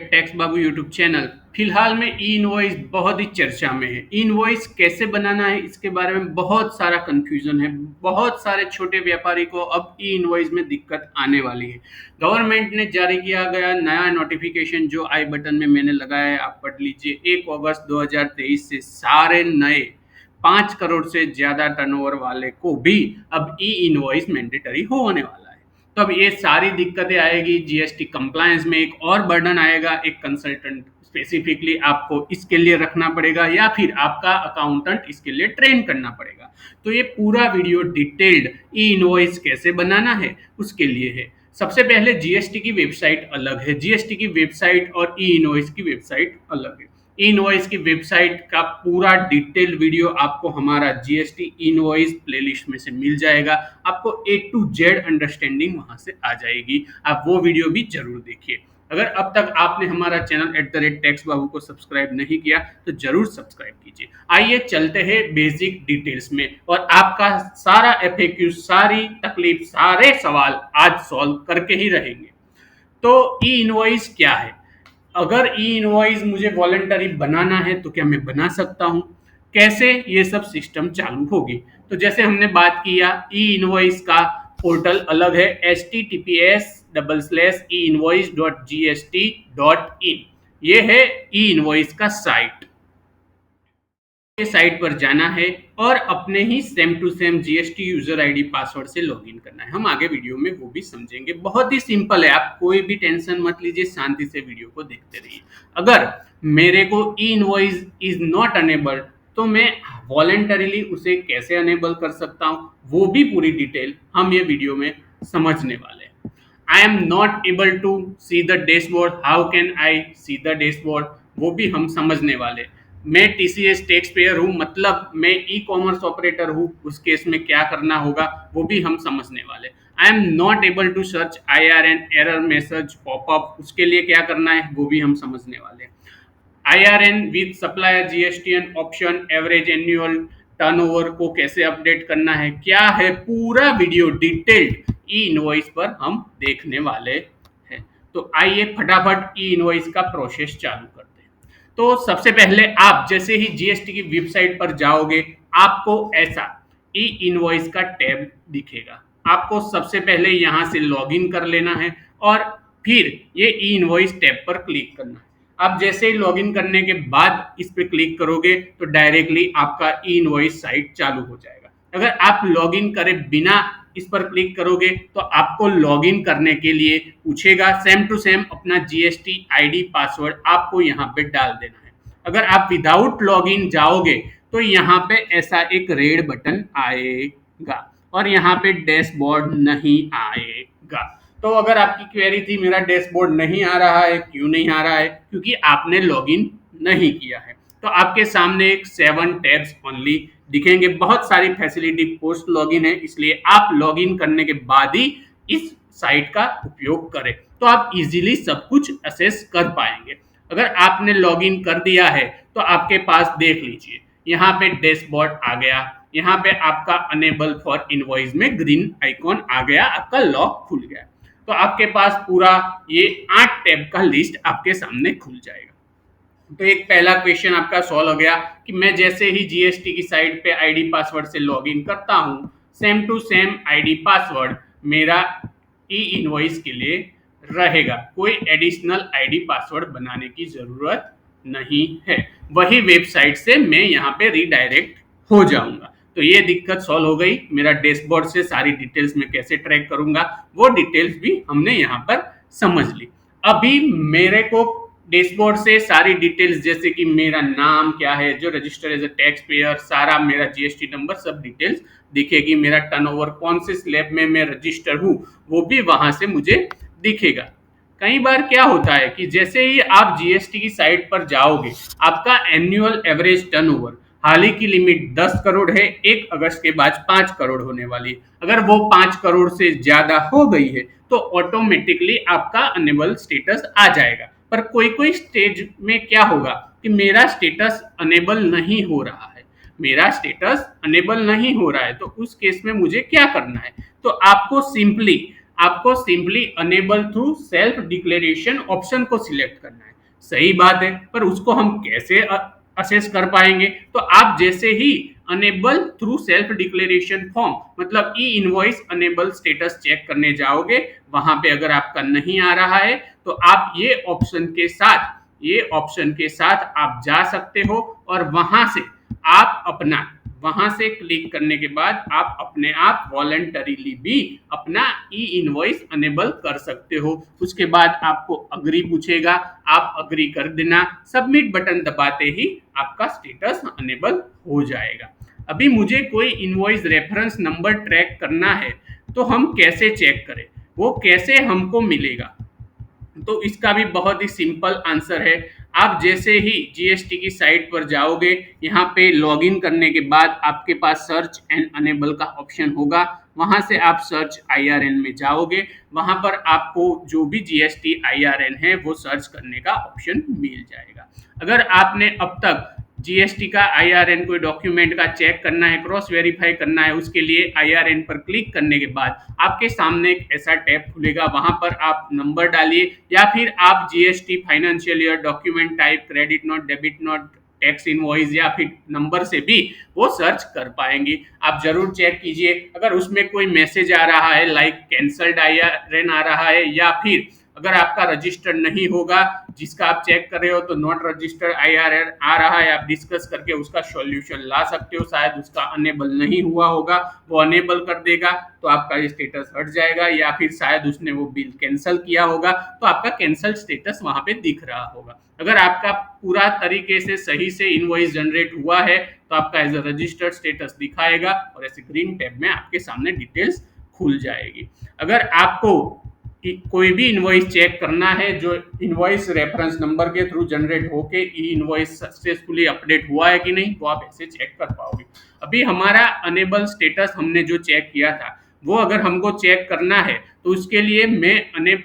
Rate tax बाबू YouTube channel. फिलहाल में ई invoice बहुत ही चर्चा में है। ई इनवॉइस कैसे बनाना है इसके बारे में बहुत सारा कंफ्यूजन है। बहुत सारे छोटे व्यापारी को अब ई इनवॉइस में दिक्कत आने वाली है। गवर्नमेंट ने जारी किया गया नया नोटिफिकेशन जो आई बटन में मैंने लगाया है, आप पढ़ लीजिए। 1 अगस्त 2023 से सारे नए 5 करोड़ से ज्यादा टर्नओवर वाले को भी अब ई इनवॉइस मैंडेटरी होने वाला है। तो अब ये सारी दिक्कतें आएगी। जीएसटी कंप्लायंस में एक और बर्डन आएगा। एक कंसल्टेंट स्पेसिफिकली आपको इसके लिए रखना पड़ेगा या फिर आपका अकाउंटेंट इसके लिए ट्रेन करना पड़ेगा। तो ये पूरा वीडियो डिटेल्ड ई इनवॉइस कैसे बनाना है उसके लिए है। सबसे पहले जीएसटी की वेबसाइट अलग है। जीएसटी की वेबसाइट और ई इनवॉइस की वेबसाइट अलग है। इनवॉइस की वेबसाइट का पूरा डिटेल वीडियो आपको हमारा जीएसटी इनवॉइस प्लेलिस्ट में से मिल जाएगा। आपको ए टू जेड अंडरस्टैंडिंग वहां से आ जाएगी। आप वो वीडियो भी जरूर देखिए। अगर अब तक आपने हमारा चैनल @टैक्स बाबू को सब्सक्राइब नहीं किया तो जरूर सब्सक्राइब कीजिए। आइए चलते हैं बेसिक डिटेल्स में और आपका सारा एफएक्यू, सारी तकलीफ, सारे सवाल आज सॉल्व करके ही रहेंगे। तो ई इनवॉइस क्या है? अगर ई इनवॉइस मुझे वॉलंटरी बनाना है तो क्या मैं बना सकता हूं? कैसे ये सब सिस्टम चालू होगी? तो जैसे हमने बात किया, ई इनवॉइस का पोर्टल अलग है। https://einvoice.gst.in ये है ई इनवॉइस का साइट। साइट पर जाना है और अपने ही same to same GST user ID password से लॉगिन करना है। हम आगे वीडियो में वो भी समझेंगे। बहुत ही सिंपल है, आप कोई भी टेंशन मत लीजिए, शांति से वीडियो को देखते रहिए। अगर मेरे को ई इनवॉइस इज नॉट अनेबल्ड तो मैं वॉलेंटरीली उसे कैसे अनेबल कर सकता हूँ, वो भी पूरी डिटेल हम ये वीडियो में समझने वाले हैं। I am not able to see the dashboard, how can I see the dashboard, वो भी हम समझने वाले। मैं टीसीएस टैक्स पेयर हूँ, मतलब मैं ई कॉमर्स ऑपरेटर हूँ, उस केस में क्या करना होगा वो भी हम समझने वाले। I am not able to search IRN error message popup, उसके लिए क्या करना है वो भी हम समझने वाले। IRN with supplier GSTN option, average annual turnover को कैसे अपडेट करना है, क्या है पूरा वीडियो डिटेल्ड ई इनवॉइस पर हम देखने वाले हैं। तो आइए फटाफट ई इनवॉइस का प्रोसेस चालू करते हैं। तो सबसे पहले आप जैसे ही जीएसटी की वेबसाइट पर जाओगे आपको ऐसा ई इनवॉइस का टैब दिखेगा। आपको सबसे पहले यहां से लॉगिन कर लेना है और फिर ये ई इनवॉइस टैब पर क्लिक करना है। आप जैसे ही लॉगिन करने के बाद इस पर क्लिक करोगे तो डायरेक्टली आपका ई इनवॉइस साइट चालू हो जाएगा। अगर आप लॉगिन करे बिना इस पर क्लिक करोगे तो आपको लॉगिन करने के लिए पूछेगा। सेम टू सेम अपना जीएसटी आईडी पासवर्ड आपको यहाँ पे डाल देना है। अगर आप विदाउट लॉगिन जाओगे तो यहाँ पे ऐसा एक रेड बटन आएगा और यहाँ पे डैशबोर्ड नहीं आएगा। तो अगर आपकी क्वेरी थी मेरा डैशबोर्ड नहीं आ रहा है, क्यों नहीं आ रहा है? क्योंकि आपने लॉगिन नहीं किया है। तो आपके सामने एक 7 टैब्स ओनली दिखेंगे। बहुत सारी फैसिलिटी पोस्ट लॉगिन है, इसलिए आप लॉगिन करने के बाद ही इस साइट का उपयोग करें तो आप इजीली सब कुछ असेस कर पाएंगे। अगर आपने लॉगिन कर दिया है तो आपके पास देख लीजिए यहाँ पे डैशबोर्ड आ गया। यहाँ पे आपका अनेबल फॉर इनवॉइस में ग्रीन आइकॉन आ गया, आपका लॉक खुल गया। तो आपके पास पूरा ये 8 टैब का लिस्ट आपके सामने खुल जाएगा। तो एक पहला क्वेश्चन आपका सॉल्व हो गया कि मैं जैसे ही जीएसटी की साइट पे आईडी पासवर्ड से लॉगिन करता हूं, same to same ID password मेरा ई इनवॉइस के लिए रहेगा। कोई एडिशनल आईडी पासवर्ड बनाने की जरूरत नहीं है। वही वेबसाइट से मैं यहाँ पे रीडायरेक्ट हो जाऊंगा। तो ये दिक्कत सॉल्व हो गई। मेरा डैशबोर्ड से सारी डिटेल्स में कैसे ट्रैक करूंगा वो डिटेल्स भी हमने यहाँ पर समझ ली। अभी मेरे को डैशबोर्ड से सारी डिटेल्स जैसे कि मेरा नाम क्या है, जो register as a tax payer, सारा मेरा जीएसटी नंबर, सब डिटेल्स दिखेगी। मेरा टर्नओवर कौन से स्लैब में मैं रजिस्टर हूँ वो भी वहां से मुझे दिखेगा। कई बार क्या होता है कि जैसे ही आप जीएसटी की साइट पर जाओगे आपका एनुअल एवरेज टर्नओवर, हाल ही की लिमिट 10 करोड़ है, 1 अगस्त के बाद 5 करोड़ होने वाली है। अगर वो 5 करोड़ से ज्यादा हो गई है तो ऑटोमेटिकली आपका अनेबल स्टेटस आ जाएगा। पर कोई कोई स्टेज में क्या होगा कि मेरा स्टेटस अनेबल नहीं हो रहा है, मेरा स्टेटस अनेबल नहीं हो रहा है, तो उस केस में मुझे क्या करना है? तो आपको simply enable through self declaration option को सिलेक्ट करना है। सही बात है, पर उसको हम कैसे असेस कर पाएंगे? तो आप जैसे ही enable through self declaration form मतलब e invoice enable status check करने जाओगे, वहां पे अगर आपका नहीं आ रहा है तो आप ये ऑप्शन के साथ आप जा सकते हो और आप अपना वहां से क्लिक करने के बाद आप अपने आप वॉलंटरीली भी अपना ई इनवॉइस अनेबल कर सकते हो। उसके बाद आपको अग्री पूछेगा, आप अग्री कर देना, सबमिट बटन दबाते ही आपका स्टेटस अनेबल हो जाएगा। अभी मुझे कोई इनवॉइस रेफरेंस नंबर ट्रैक करना है, तो हम कैसे चेक करें, वो कैसे हमको मिलेगा? तो इसका भी बहुत ही सिंपल आंसर है। आप जैसे ही जीएसटी की साइट पर जाओगे, यहाँ पे लॉगिन करने के बाद आपके पास सर्च एंड अनेबल का ऑप्शन होगा, वहां से आप सर्च आईआरएन में जाओगे, वहां पर आपको जो भी जीएसटी आईआरएन है वो सर्च करने का ऑप्शन मिल जाएगा। अगर आपने अब तक जीएसटी का आईआरएन कोई डॉक्यूमेंट का चेक करना है, क्रॉस वेरीफाई करना है, उसके लिए आईआरएन पर क्लिक करने के बाद आपके सामने एक ऐसा टैब खुलेगा, वहां पर आप नंबर डालिए या फिर आप GST financial year document type credit note, debit note, tax invoice या फिर नंबर से भी वो सर्च कर पाएंगे। आप जरूर चेक कीजिए, अगर उसमें कोई मैसेज आ रहा है लाइक कैंसल्ड आईआरएन आ रहा है, या फिर अगर आपका रजिस्टर्ड नहीं होगा जिसका आप चेक कर रहे हो तो नॉट रजिस्टर्ड आईआरएन आ रहा है, आप डिस्कस करके उसका सॉल्यूशन ला सकते हो। शायद उसका अनेबल नहीं हुआ होगा, वो अनेबल कर देगा तो आपका स्टेटस हट जाएगा, या फिर शायद उसने वो बिल कैंसिल किया होगा तो आपका कैंसल स्टेटस वहां पे दिख रहा होगा। अगर आपका पूरा तरीके से सही से इनवॉइस जनरेट हुआ है तो आपका एज अ रजिस्टर्ड स्टेटस दिखाएगा और ऐसे ग्रीन टैब में आपके सामने डिटेल्स खुल जाएगी। अगर आपको कोई भी इनवॉइस चेक करना है जो इनवॉइस रेफरेंस नंबर के थ्रू जनरेट होके ई इनवॉइस सक्सेसफुली अपडेट हुआ है कि नहीं, वो आप ऐसे चेक कर पाओगे। अभी हमारा अनेबल स्टेटस हमने जो चेक किया था वो अगर हमको चेक करना है तो उसके लिए मैं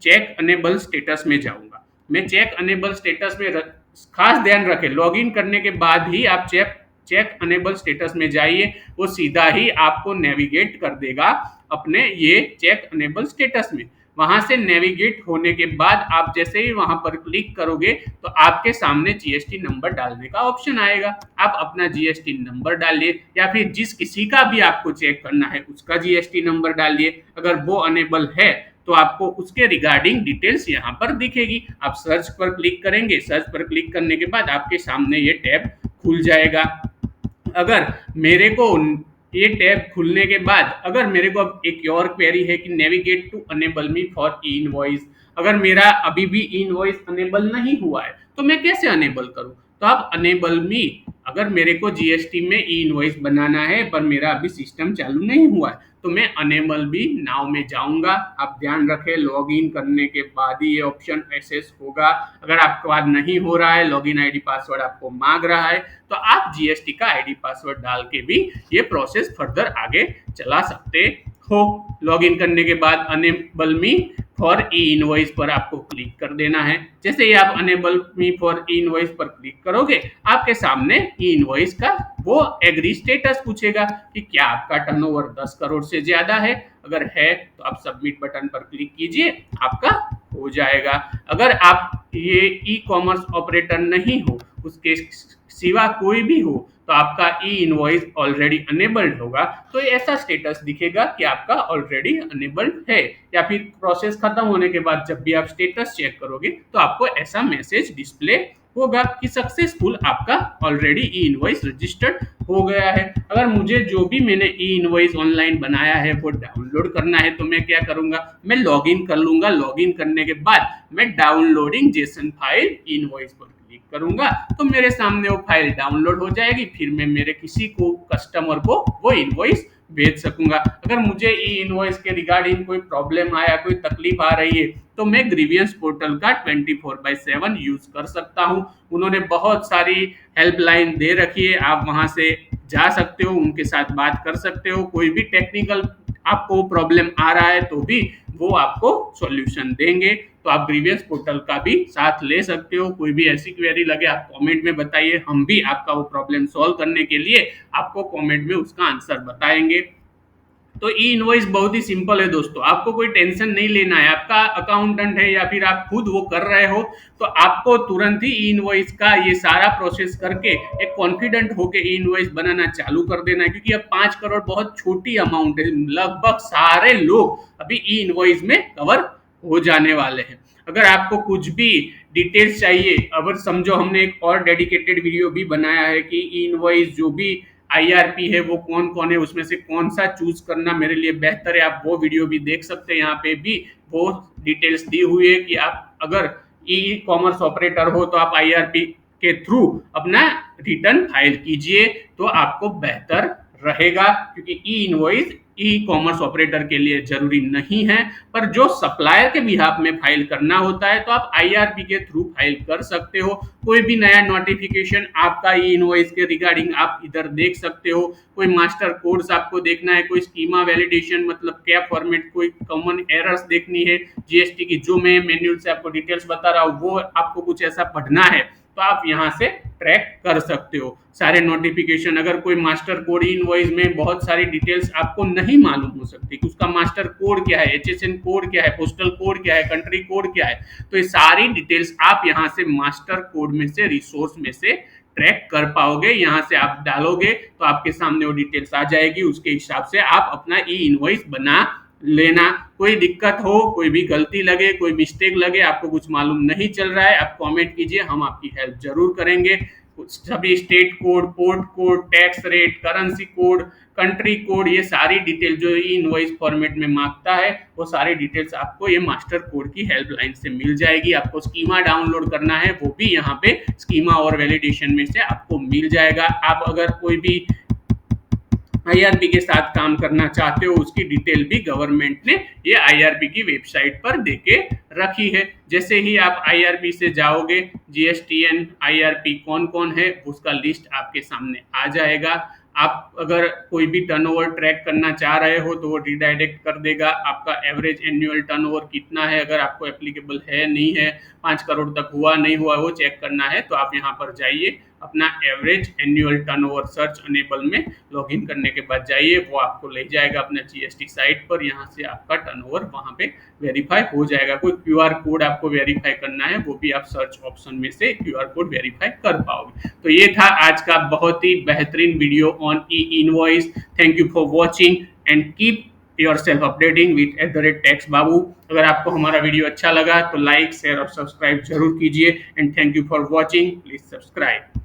चेक अनेबल स्टेटस में जाऊंगा। मैं चेक अनेबल स्टेटस में खास ध्यान रखें, लॉगिन करने के बाद ही आप चेक चेक अनेबल स्टेटस में जाइए, वो सीधा ही आपको नेविगेट कर देगा अपने ये चेक अनेबल स्टेटस में। वहां से नेविगेट होने के बाद आप जैसे ही वहां पर क्लिक करोगे तो आपके सामने जीएसटी नंबर डालने का ऑप्शन आएगा। आप अपना जीएसटी नंबर डालिए या फिर जिस किसी का भी आपको चेक करना है उसका जीएसटी नंबर डालिए। अगर वो अनेबल है तो आपको उसके रिगार्डिंग डिटेल्स यहाँ पर दिखेगी। आप सर्च पर क्लिक करेंगे, सर्च पर क्लिक करने के बाद आपके सामने ये टैब खुल जाएगा। अगर मेरे को ये टैब खुलने के बाद अगर मेरे को अब एक और क्वेरी है कि navigate to enable me for e invoice, अगर मेरा अभी भी ई इनवॉइस अनेबल नहीं हुआ है तो मैं कैसे अनेबल करूं? तो आप अनेबल मी, अगर मेरे को जीएसटी में ई इनवॉइस बनाना है पर मेरा अभी सिस्टम चालू नहीं हुआ है तो मैं अनेबल भी नाउ में जाऊंगा। आप ध्यान रखें, लॉगिन करने के बाद ही ये ऑप्शन एक्सेस होगा। अगर आपके बाद नहीं हो रहा है, लॉगिन आईडी पासवर्ड आपको मांग रहा है, तो आप जीएसटी का आईडी पासवर्ड डाल के भी ये प्रोसेस फर्दर आगे चला सकते हो। लॉगिन करने के बाद enable me for e invoice पर आपको क्लिक कर देना है। जैसे ही आप enable me for e invoice पर क्लिक करोगे आपके सामने ई इनवॉइस का वो एग्री स्टेटस पूछेगा कि क्या आपका टर्नओवर 10 करोड़ से ज्यादा है। अगर है तो आप सबमिट बटन पर क्लिक कीजिए, आपका हो जाएगा। अगर आप ये ई कॉमर्स ऑपरेटर नहीं हो, उसके सिवा कोई भी हो, तो आपका ई इनवॉइस ऑलरेडी अनेबल्ड होगा, तो ऐसा स्टेटस दिखेगा कि आपका ऑलरेडी अनेबल्ड है। या फिर प्रोसेस खत्म होने के बाद जब भी आप स्टेटस चेक करोगे तो आपको ऐसा मैसेज डिस्प्ले होगा कि सक्सेसफुल आपका ऑलरेडी ई इनवॉइस रजिस्टर्ड हो गया है। अगर मुझे जो भी मैंने ई इनवॉइस ऑनलाइन बनाया है वो डाउनलोड करना है तो मैं क्या करूंगा, मैं लॉगिन कर लूंगा। लॉगिन करने के बाद मैं डाउनलोडिंग जेसन फाइल इनवॉइस पर क्लिक करूंगा तो मेरे सामने वो फाइल डाउनलोड हो जाएगी। फिर मैं मेरे किसी को कस्टमर को वो इनवॉइस भेज सकूंगा। अगर मुझे ई इनवॉइस के रिगार्डिंग कोई प्रॉब्लम आया, कोई तकलीफ आ रही है तो मैं ग्रीवियंस पोर्टल का 24/7 यूज कर सकता हूं। उन्होंने बहुत सारी हेल्पलाइन दे रखी है, आप वहां से जा सकते हो, उनके साथ बात कर सकते हो। कोई भी टेक्निकल आपको प्रॉब्लम आ रहा है तो भी वो आपको सॉल्यूशन देंगे। तो आप ग्रीवियंस पोर्टल का भी साथ ले सकते हो। कोई भी ऐसी क्वेरी लगे आप कमेंट में बताइए, हम भी आपका वो प्रॉब्लम सॉल्व करने के लिए आपको कमेंट में उसका आंसर बताएंगे। तो ई इनवॉइस बहुत ही सिंपल है दोस्तों, आपको कोई टेंशन नहीं लेना है। आपका अकाउंटेंट है या फिर आप खुद वो कर रहे हो, तो आपको तुरंत ही ई इनवॉइस का ये सारा प्रोसेस करके एक कॉन्फिडेंट होके ई इनवॉइस बनाना चालू कर देना है, क्योंकि अब 5 करोड़ बहुत छोटी अमाउंट है, लगभग सारे लोग अभी ई इनवॉइस में कवर हो जाने वाले हैं। अगर आपको कुछ भी डिटेल्स चाहिए, अगर समझो हमने एक और डेडिकेटेड वीडियो भी बनाया है कि ई इनवॉइस जो भी आईआरपी है वो कौन कौन है, उसमें से कौन सा चूज करना मेरे लिए बेहतर है, आप वो वीडियो भी देख सकते हैं। यहाँ पे भी वो डिटेल्स दी हुई है कि आप अगर ई कॉमर्स ऑपरेटर हो तो आप आईआरपी के थ्रू अपना रिटर्न फाइल कीजिए, तो आपको बेहतर रहेगा, क्योंकि ई इनवॉइस ई कॉमर्स ऑपरेटर के लिए जरूरी नहीं है। पर जो सप्लायर के बिहाफ में फाइल करना होता है तो आप आईआरपी के थ्रू फाइल कर सकते हो। कोई भी नया नोटिफिकेशन आपका ई इनवॉइस के रिगार्डिंग आप इधर देख सकते हो। कोई मास्टर कोड्स आपको देखना है, कोई स्कीमा वैलिडेशन मतलब क्या फॉर्मेट, कोई कॉमन एरर्स देखनी है जीएसटी की, जो मैं मैन्युअल से आपको डिटेल्स बता रहा हूँ, वो आपको कुछ ऐसा पढ़ना है तो आप यहाँ से ट्रैक कर सकते हो सारे नोटिफिकेशन। अगर कोई मास्टर कोड इनवॉइस में बहुत सारी डिटेल्स आपको नहीं मालूम हो सकती कि उसका मास्टर कोड क्या है, एचएसएन कोड क्या है, पोस्टल कोड क्या है, कंट्री कोड क्या है, तो ये सारी डिटेल्स आप यहाँ से मास्टर कोड में से, रिसोर्स में से ट्रैक कर पाओगे। यहाँ से आप डालोगे तो आपके सामने वो डिटेल्स आ जाएगी, उसके हिसाब से आप अपना ई इनवॉइस बना लेना। कोई दिक्कत हो, कोई भी गलती लगे, कोई मिस्टेक लगे, आपको कुछ मालूम नहीं चल रहा है, आप कमेंट कीजिए, हम आपकी हेल्प जरूर करेंगे। सभी state code, port code, tax rate, currency code, country code, ये सारी डिटेल जो इनवॉइस फॉर्मेट में मांगता है वो सारी डिटेल्स आपको ये मास्टर कोड की हेल्पलाइन से मिल जाएगी। आपको स्कीमा डाउनलोड करना है वो भी यहाँ पे स्कीमा और वैलिडेशन में से आपको मिल जाएगा। आप अगर कोई भी आईआरपी के साथ काम करना चाहते हो, उसकी डिटेल भी गवर्नमेंट ने ये आईआरपी की वेबसाइट पर देके रखी है। जैसे ही आप आईआरपी से जाओगे, जीएसटीएन आईआरपी कौन कौन है उसका लिस्ट आपके सामने आ जाएगा। आप अगर कोई भी टर्नओवर ट्रैक करना चाह रहे हो तो वो रिडायरेक्ट कर देगा, आपका एवरेज एनुअल टर्नओवर कितना है, अगर आपको एप्लीकेबल है नहीं है, 5 करोड़ तक हुआ नहीं हुआ वो चेक करना है, तो आप यहाँ पर जाइए, अपना average annual turnover search enable में लॉगिन करने के बाद जाइए, वो आपको ले जाएगा अपना जीएसटी साइट पर। यहाँ से आपका टर्नओवर वहाँ पे वेरीफाई हो जाएगा। कोई क्यूआर कोड आपको वेरीफाई करना है वो भी आप सर्च ऑप्शन में से क्यूआर कोड वेरीफाई कर पाओगे। तो ये था आज का बहुत ही बेहतरीन video on e invoice. Thank you for watching and keep your self updating with @tax Babu. अगर आपको हमारा वीडियो अच्छा लगा तो लाइक, शेयर और सब्सक्राइब जरूर कीजिए। And thank you for watching, please subscribe.